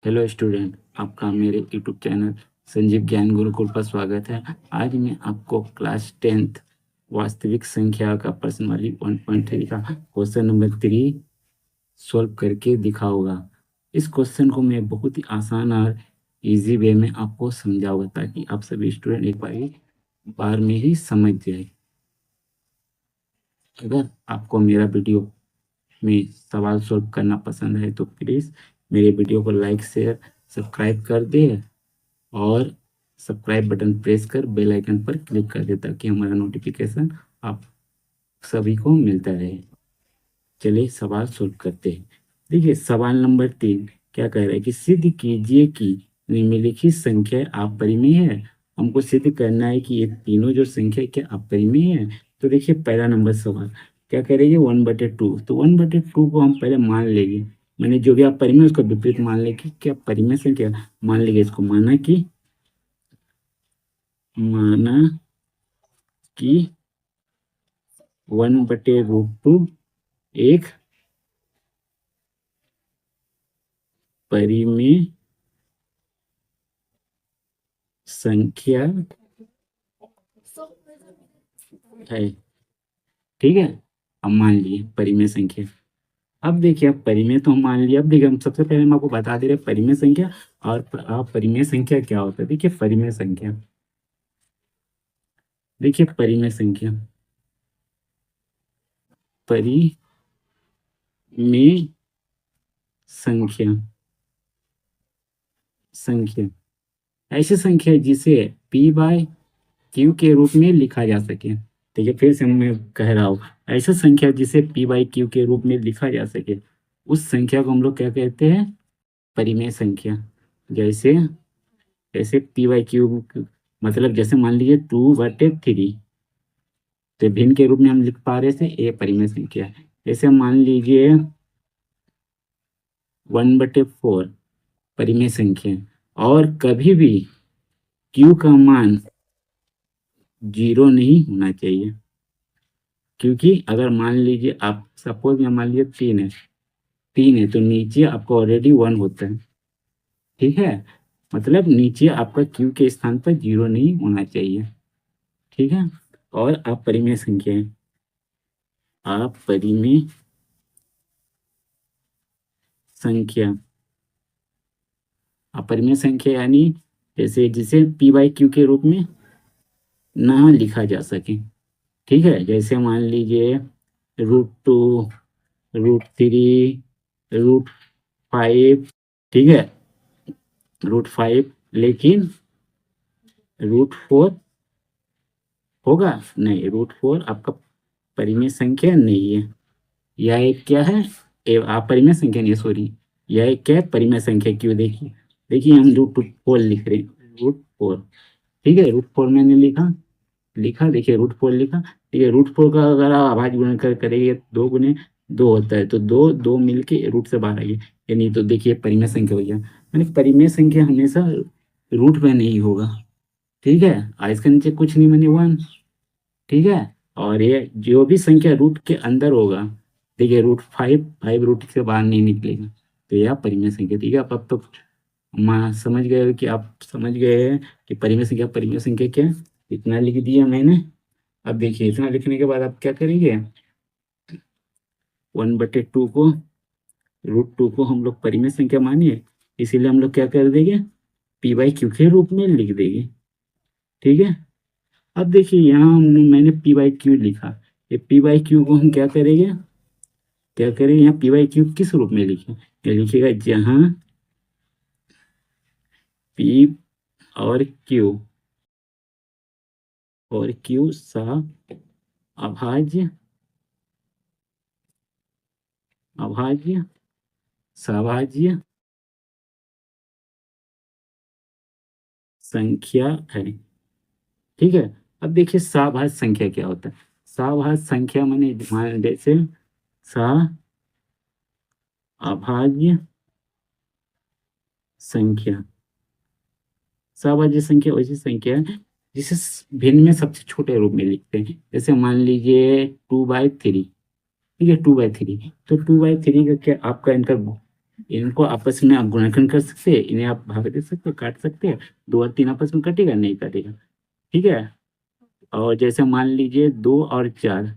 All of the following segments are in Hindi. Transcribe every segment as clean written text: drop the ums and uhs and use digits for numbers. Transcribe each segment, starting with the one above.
हेलो स्टूडेंट, आपका मेरे यूट्यूब चैनल संजीव ज्ञान गुरुकुल पर स्वागत है। आज मैं आपको क्लास 10th वास्तविक संख्या का प्रश्नावली 1.3 का क्वेश्चन नंबर 3 सॉल्व करके दिखाऊंगा। इस क्वेश्चन को मैं बहुत ही आसान और इजी वे में आपको समझाऊंगा ताकि आप सभी स्टूडेंट एक बार में ही समझ जाए। अगर आपको मेरा वीडियो में सवाल सॉल्व करना पसंद है तो प्लीज़ मेरे वीडियो को लाइक शेयर सब्सक्राइब कर दे और सब्सक्राइब बटन प्रेस कर बेल आइकन पर क्लिक कर दे ताकि हमारा नोटिफिकेशन आप सभी को मिलता रहे। चलिए सवाल सॉल्व करते हैं। देखिए सवाल नंबर 3 क्या कह रहा है कि सिद्ध कीजिए कि निम्नलिखित संख्या अपरिमेय है। हमको सिद्ध करना है कि ये तीनों जो संख्या क्या अपरिमेय है। तो देखिए पहला नंबर सवाल क्या करेंगे 1/2। तो 1/2 को हम पहले मान लेंगे, मैंने जो भी अपरिमेय उसको विपरीत मान लेंगे। क्या परिमेय संख्या मान लेंगे, इसको माना कि 1/√2 एक परिमेय संख्या है। ठीक है, अब मान लिए परिमेय संख्या। अब देखिए अब परिमेय तो हम मान लिया। अब देखिए हम सबसे पहले हम आपको बता दे रहे परिमेय संख्या और अपरिमेय संख्या क्या होता है। देखिए परिमेय संख्या, देखिए परिमेय संख्या, परिमेय संख्या संख्या ऐसी संख्या है जिसे p/q के रूप में लिखा जा सके। ठीक है, फिर से मैं कह रहा हूँ, ऐसा संख्या जिसे p/q के रूप में लिखा जा सके उस संख्या को हम लोग क्या कहते हैं, परिमेय संख्या। जैसे जैसे p/q मतलब जैसे मान लीजिए 2/3 तो भिन्न के रूप में हम लिख पा रहे थे, ये परिमेय संख्या है। जैसे मान लीजिए 1/4 परिमेय संख्या। और कभी भी q का मान 0 नहीं होना चाहिए, क्योंकि अगर मान लीजिए आप सपोज में मान लीजिए 3 है तो नीचे आपका ऑलरेडी 1 होता है। ठीक है, मतलब नीचे आपका q के स्थान पर 0 नहीं होना चाहिए। ठीक है, और अपरिमेय संख्या है, अपरिमेय संख्या, अपरिमेय संख्या यानी जैसे जिसे p/q के रूप में ना लिखा जा सके। ठीक है, जैसे मान लीजिए √2, √3, √5। ठीक है, √5, लेकिन √4 होगा नहीं, √4 आपका परिमेय संख्या नहीं है। यह एक क्या है, अपरिमेय संख्या नहीं, सॉरी, यह एक क्या है, परिमेय संख्या। क्यों, देखिए देखिए हम √4 लिख रहे हैं, √4। ठीक है, √4 मैंने लिखा लिखा देखिए √4 लिखा। ठीक है, √4 का अगर आप अभाज्य गुणनखंड करेंगे 2 गुने 2 होता है, तो दो दो मिलके रूट से बाहर आइए, यानी तो देखिए परिमेय संख्या हो गया। यानी परिमेय संख्या हमेशा रूट में नहीं होगा। ठीक है, और इसके नीचे कुछ नहीं, मैंने 1। ठीक है, और ये जो भी संख्या रूट के अंदर होगा, देखिए √5 रूट से बाहर नहीं निकलेगा, तो यह परिमेय संख्या। ठीक है, आप अब तो समझ गए हो कि आप समझ गए हैं कि परिमेय संख्या क्या है। इतना लिख दिया मैंने। अब देखिए इतना लिखने के बाद आप क्या करेंगे, 1/2 को √2 को हम लोग परिमेय संख्या मानिए, इसीलिए हम लोग क्या कर देंगे, p/q के रूप में लिख देंगे। ठीक है, अब देखिए यहाँ मैंने p/q लिखा, ये p/q को हम क्या करेंगे, यहाँ p/q किस रूप में लिखे, ये लिखेगा जहाँ p और q अभाज्य अभाज्य सभाज्य संख्या है। ठीक है, अब देखिए सभाज्य संख्या क्या होता है। सभाज्य संख्या माने जैसे अभाज्य संख्या, सभाज्य संख्या वैसी संख्या है जिसे भिन्न में सबसे छोटे रूप में लिखते हैं। जैसे मान लीजिए 2/3। ठीक है, 2/3, तो 2/3 का क्या आपका आंसर इनको आपस में आप गुणनखंड कर सकते हैं, इन्हें आप भाग दे सकते हैं, काट सकते हैं। 2 और 3 आपस में कटेगा नहीं कटेगा, ठीक है। और जैसे मान लीजिए 2 और 4,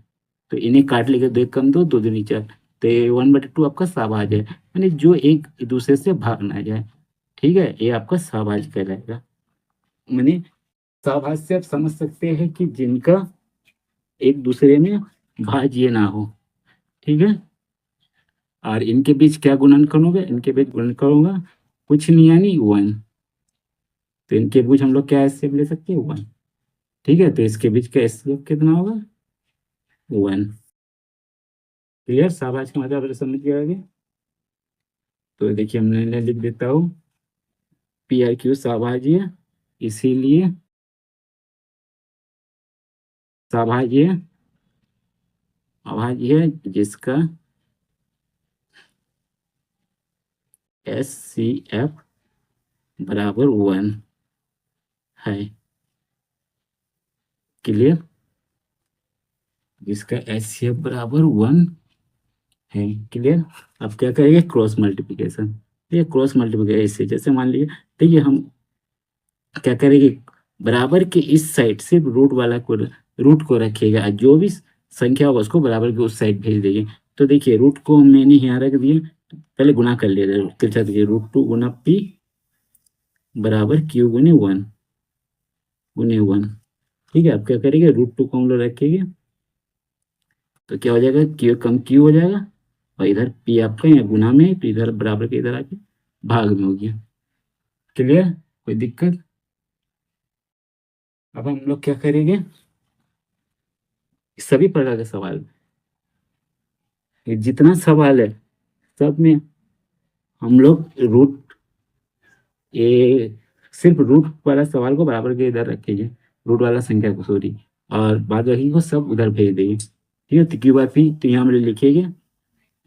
तो इन्हें काट लेंगे, 2 कम 2, 2 दूनी 4, तो ये 1/2 आपका सहभाज्य है, यानी जो एक दूसरे से भाग ना जाए, ठीक है, ये आपका सहभाज्य कहलाएगा। माने सहभाज्य से आप समझ सकते हैं कि जिनका एक दूसरे में भाज्य ना हो, ठीक है। और इनके बीच क्या गुणनखंड होगा, इनके बीच गुणनखंड होगा कुछ नहीं यानी 1, तो इनके बीच हम लोग क्या एचसीएफ ले सकते हैं 1, ठीक है। तो इसके बीच का एचसीएफ कितना होगा 1। क्लियर, सहभाज्य का मतलब समझ गया आगे। तो देखिए हमने लिख देता हूँ पी आर क्यू सहभाज्य, इसीलिए सहभाज्य अभाज्य है जिसका एस सी एफ बराबर 1 है। क्लियर, जिसका एस सी एफ बराबर 1 है। क्लियर, अब क्या करेंगे क्रॉस मल्टीप्लिकेशन। ये क्रॉस मल्टीप्लिकेशन ऐसे, जैसे मान लीजिए देखिए हम क्या करेंगे, बराबर के इस साइड से रूट को रखिएगा, जो भी संख्या होगा उसको बराबर के उस साइड भेज देंगे। तो देखिए रूट को मैंने यहाँ रख दिया, पहले गुना कर लिया, तिरछा देखिए √2 गुना पी बराबर क्यू गुने 1 गुने 1, ठीक है। अब क्या करेंगे √2 को हम लोग रखेंगे, तो क्या हो जाएगा क्यू कम क्यू हो जाएगा, और इधर पी आपका यहाँ गुना में है, तो इधर बराबर के इधर आके भाग में हो गया। क्लियर, कोई दिक्कत। अब हम लोग क्या करेंगे, सभी प्रकार के सवाल, ये जितना सवाल है सब में हम लोग ये सिर्फ रूट वाला सवाल को बराबर के इधर रखेंगे, रूट वाला संख्या को सॉरी, और बाद बाकी को सब उधर भेज देंगे, ठीक है। तो क्यू बार पी, तो यहाँ हम लोग लिखेंगे,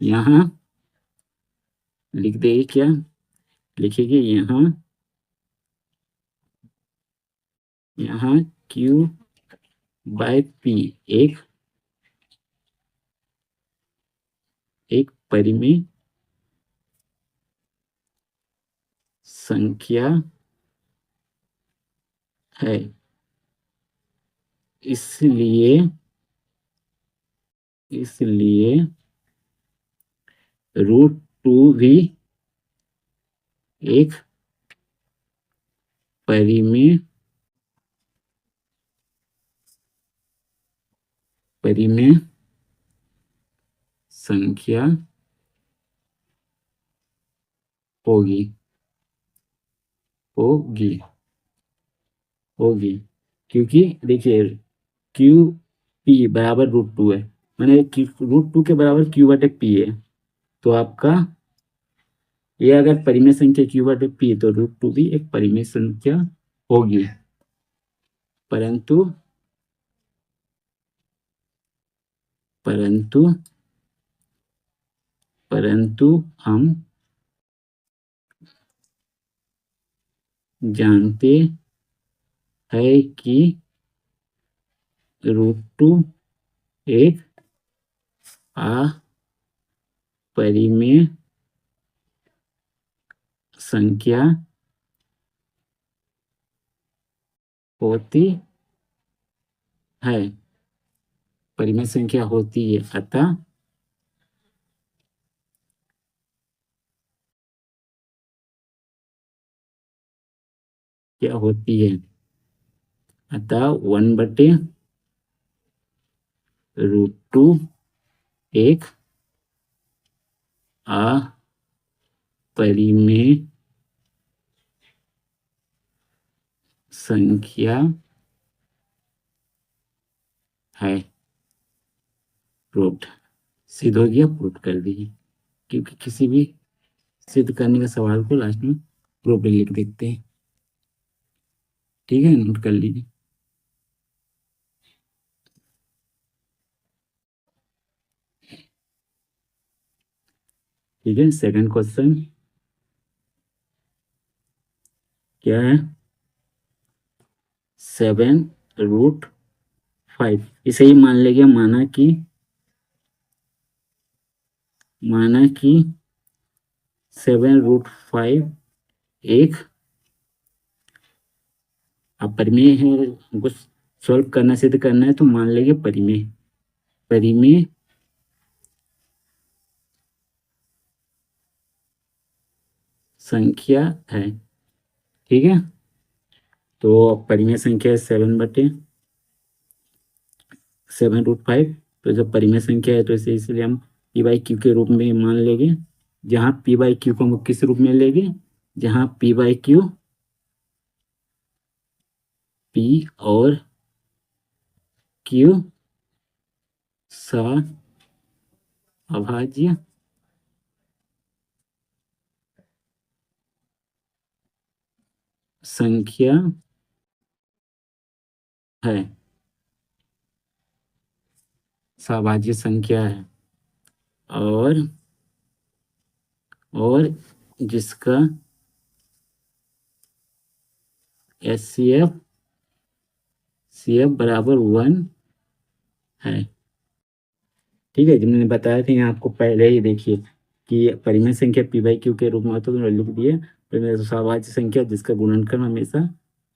यहाँ लिख देंगे, क्या लिखेंगे यहाँ क्यू बाय पी एक परिमेय संख्या है, इसलिए √2 भी एक परिमेय संख्या होगी होगी होगी, क्योंकि देखिए क्यू पी बराबर √2 है, मैंने √2 के बराबर क्यू बटे पी है, तो आपका ये अगर परिमेय संख्या क्यू बटे पी है तो √2 भी एक परिमेय संख्या होगी, परंतु परंतु परंतु हम जानते हैं कि √2 एक अपरिमेय संख्या होती है, परिमेय संख्या होती है, अतः क्या होती है, अतः 1/√2 एक अपरिमेय संख्या है। प्रूफ सिद्ध हो गया, प्रूफ कर दीजिए, क्योंकि किसी भी सिद्ध करने का सवाल को लास्ट में प्रूफ लिख देते हैं, ठीक है, नोट कर लीजिए। ठीक है, सेकंड क्वेश्चन क्या है, 7√5, इसे ही मान लेंगे, माना कि 7√5 एक, अब परिमेय है, हमको सॉल्व करना, सिद्ध करना है, तो मान लेंगे परिमेय, परिमेय संख्या है। ठीक है, तो परिमेय संख्या है 7/7√5। तो जब परिमेय संख्या है तो इसे इसलिए हम पी बाई क्यू के रूप में मान लेंगे, जहाँ पी बाई क्यू को हम किस रूप में लेंगे, जहाँ पी बाई क्यू पी और क्यू अभाज्य संख्या है, सभाज्य संख्या है, और जिसका सी एफ बराबर 1 है। ठीक है, जब मैंने बताया था यहाँ आपको पहले ही, देखिए कि परिमेय संख्या पी बाई क्यू के रूप में होता है, तो लिख दिए परिमेय सभाज्य संख्या जिसका गुणनखंड हमेशा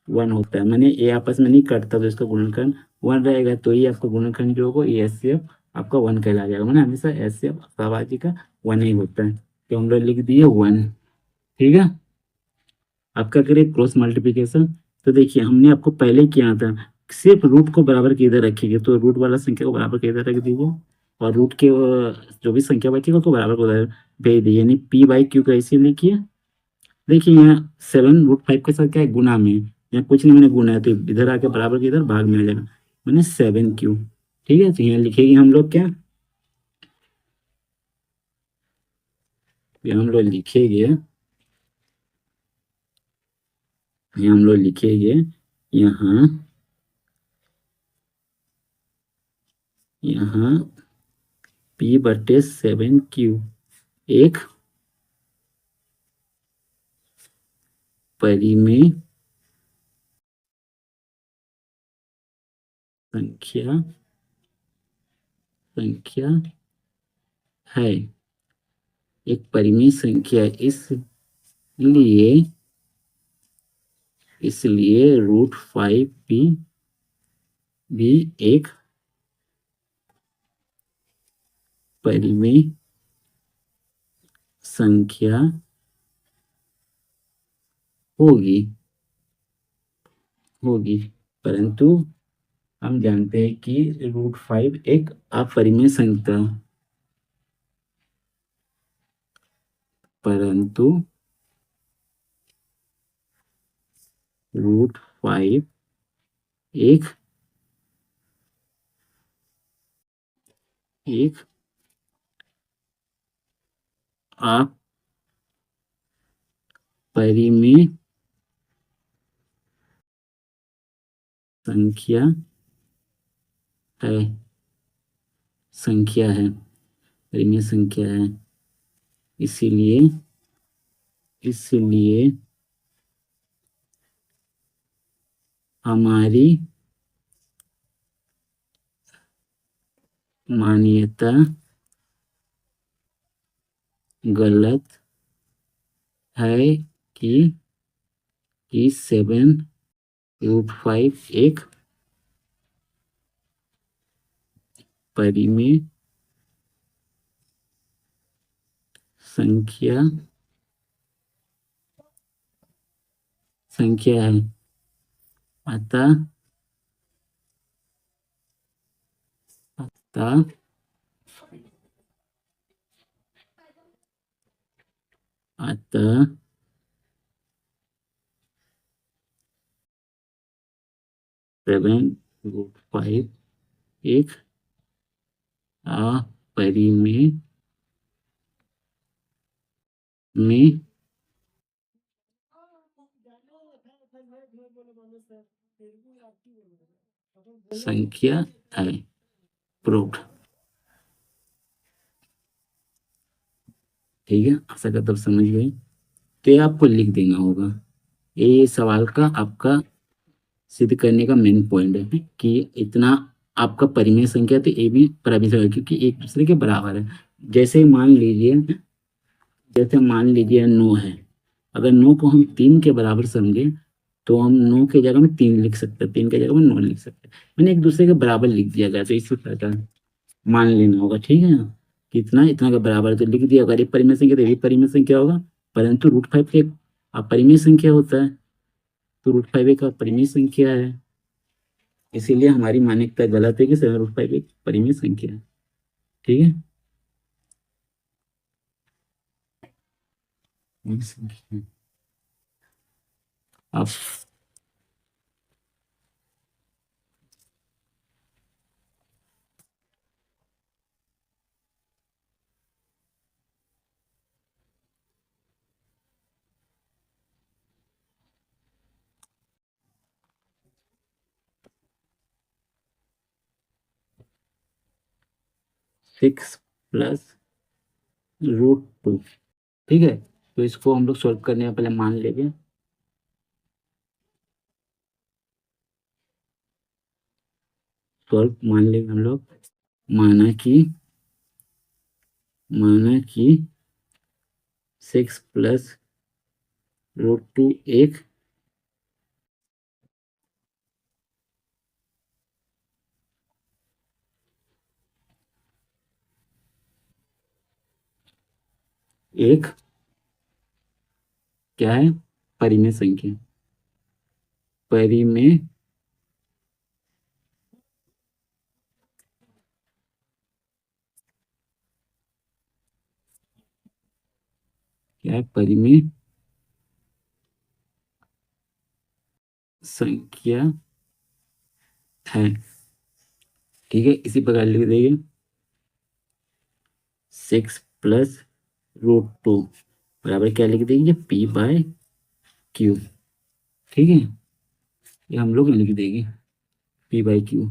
1 होता है, मैंने ये आपस में नहीं कटता, तो इसका गुणनखंड 1 रहेगा, तो ये आपका गुणनखंड जो होगा ये एस सी एफ आपका 1 कहला जाएगा, मैंने हमेशा एस सी एफ सभाज्य का 1 ही होता है, तो हम लोग लिख दिए 1। ठीक है, आप क्या करें, क्रॉस मल्टीप्लीकेशन, तो देखिए हमने आपको पहले किया था, सिर्फ रूट को बराबर किधर रखिएगा, तो रूट वाला संख्या को बराबर किधर रख दीजिए, और रूट के जो भी संख्या बचेगा उसको बराबर को उधर भेज दीजिए, यानी पी बाई क्यू का ऐसे लिखिए। देखिए यहाँ 7√5 के साथ क्या है, गुना में, यहाँ कुछ नहीं, मैंने गुना है, तो इधर आके बराबर के इधर भाग में आ जाएगा, मैंने 7Q। ठीक है, तो यहाँ लिखेंगे हम लोग क्या, यहाँ हम लोग लिखेंगे, यहाँ P/7Q एक परिमेय संख्या है, एक परिमेय संख्या, इसलिए √5P भी एक परिमेय संख्या होगी, परंतु हम जानते हैं कि √5 एक अपरिमेय संख्या, परंतु √5 एक अपरिमेय संख्या है, परिमेय संख्या है, इसलिए हमारी मान्यता गलत है कि 7√5 एक परिमेय संख्या है, अतः अतः 7√5 एक अपरिमेय में संख्या है, प्रूव्ड। ठीक है, आशा करता हूँ समझ गए, तो ये आपको लिख देना होगा, ये सवाल का आपका सिद्ध करने का मेन पॉइंट है कि इतना आपका परिमेय संख्या, तो ये भी परिमेय संख्या, क्योंकि एक दूसरे के बराबर है। जैसे मान लीजिए जैसे मान लीजिए 9 है, अगर 9 को हम 3 के बराबर समझे तो हम 9 की जगह में 3 लिख सकते हैं, 3 की जगह में 9 लिख सकते हैं। मैंने एक दूसरे के बराबर लिख दिया गया तो इसी प्रकार मान लेना होगा, ठीक है ना। कितना इतना का बराबर तो लिख दिया, अगर ये परिमेय संख्या तो ये परिमेय संख्या होगा, परंतु √5 के अपरिमेय संख्या होता है, तो √5 एक अपरिमेय संख्या है, इसीलिए हमारी मान्यता गलत है कि 7√5 एक परिमेय संख्या है, ठीक है। अब 6 + √2, ठीक है। तो इसको हम लोग सॉल्व करने में पहले मान लेंगे, सॉल्व मान लेंगे हम लोग। माना कि 6 + √2 एक क्या है, परिमेय संख्या, परिमेय क्या है, परिमेय संख्या है, ठीक है। इसी प्रकार लिख देंगे 6 + √2 बराबर क्या लिख देंगे, P/Q, ठीक है। ये हम लोग लिख देंगे P/Q,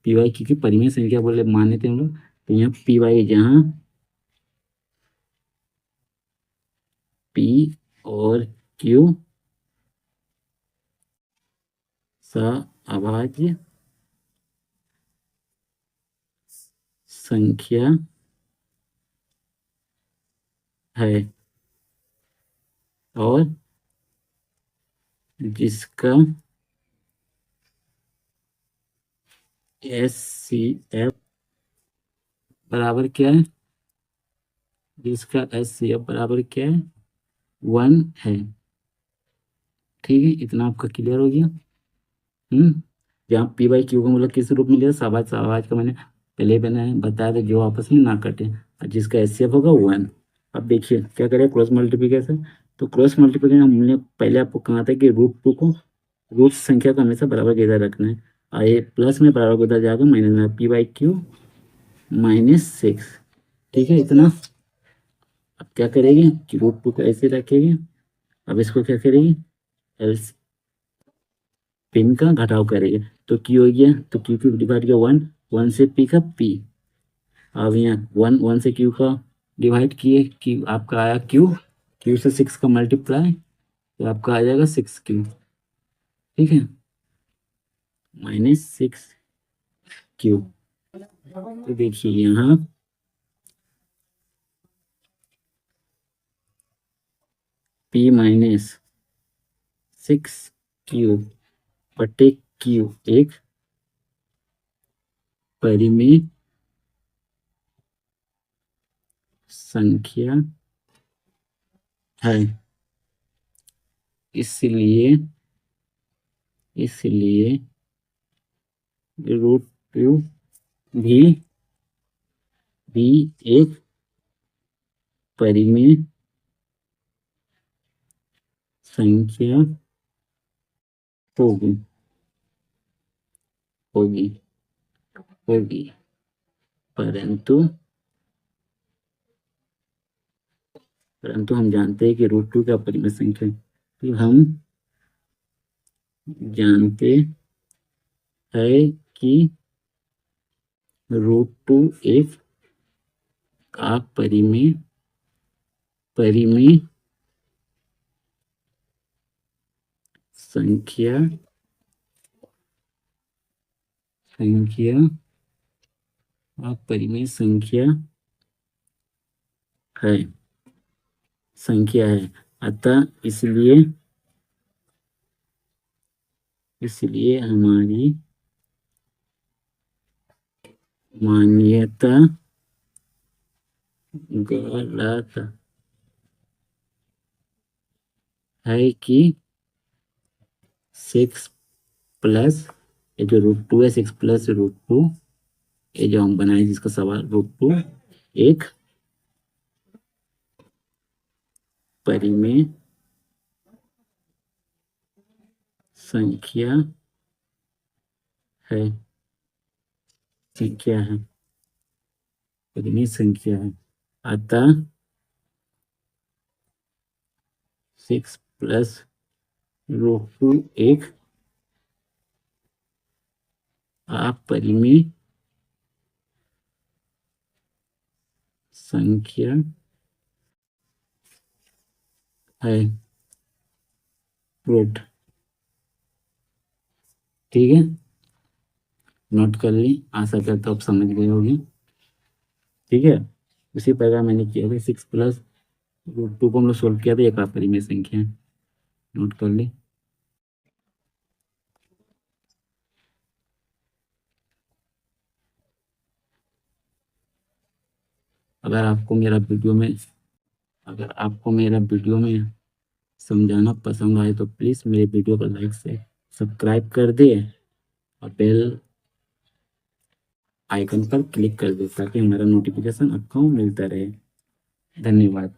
P/Q की परिमेय संख्या बोले माने थे हम लोग, तो यहाँ P/, जहाँ P और Q अभाज्य संख्या है और जिसका HCF बराबर क्या है, जिसका HCF बराबर क्या है, 1 है, ठीक है। इतना आपका क्लियर हो गया। जहाँ P/Q का मतलब किस रूप में लिया, सवाज सवाज का मैंने पहले मैंने बताया था, जो आपस में ना कटे, और जिसका HCF होगा 1। अब देखिए क्या करें, क्रॉस मल्टीप्लिकेशन। तो क्रॉस मल्टीप्लिकेशन हमने पहले आपको कहा था कि √2 को रूट संख्या को हमेशा बराबर की तरह रखना है, और ये प्लस में बराबर की तरह जाकर माइनस में P/Q -6, ठीक है। इतना अब क्या करेगी कि √2 को ऐसे रखेगी, अब इसको क्या करेगी, एल पिन का घटाव करेंगे, तो Q हो गया, तो Q डिवाइड किया 1, 1 से P का P, अब यहाँ 1 से Q का डिवाइड किए, कि आपका आया Q से 6 का मल्टीप्लाई, तो आपका आ जाएगा 6Q, ठीक है, -6Q। तो देखिए यहाँ P-6Q बटे Q एक परिमेय संख्या है, इसलिए √2 भी एक परिमेय संख्या होगी होगी होगी परंतु हम जानते हैं कि √2 का परिमेय संख्या, तो हम जानते हैं कि √2 एक का परिमेय संख्या परिमेय संख्या है, संख्या है। अतः इसलिए हमारी मान्यता गलत है कि 6 प्लस ये जो √2 है, 6 प्लस √2, ये जो हम बनाए जिसका सवाल, √2 एक परिमेय संख्या है, परिमेय संख्या है। अतः 6 प्लस √2 एक अपरिमेय संख्या है। गुड, ठीक है, नोट कर ली। आशा करता हूँ आप समझ गए होगी। ठीक है, उसी प्रकार मैंने किया था, 6 प्लस √2 को हम लोग सोल्व किया था, एक अपरिमेय संख्या है। नोट कर ली। अगर आपको मेरा वीडियो में समझाना पसंद आए तो प्लीज़ मेरे वीडियो को लाइक से सब्सक्राइब कर दे और बेल आइकन पर क्लिक कर दे ताकि हमारा नोटिफिकेशन आपको मिलता रहे। धन्यवाद।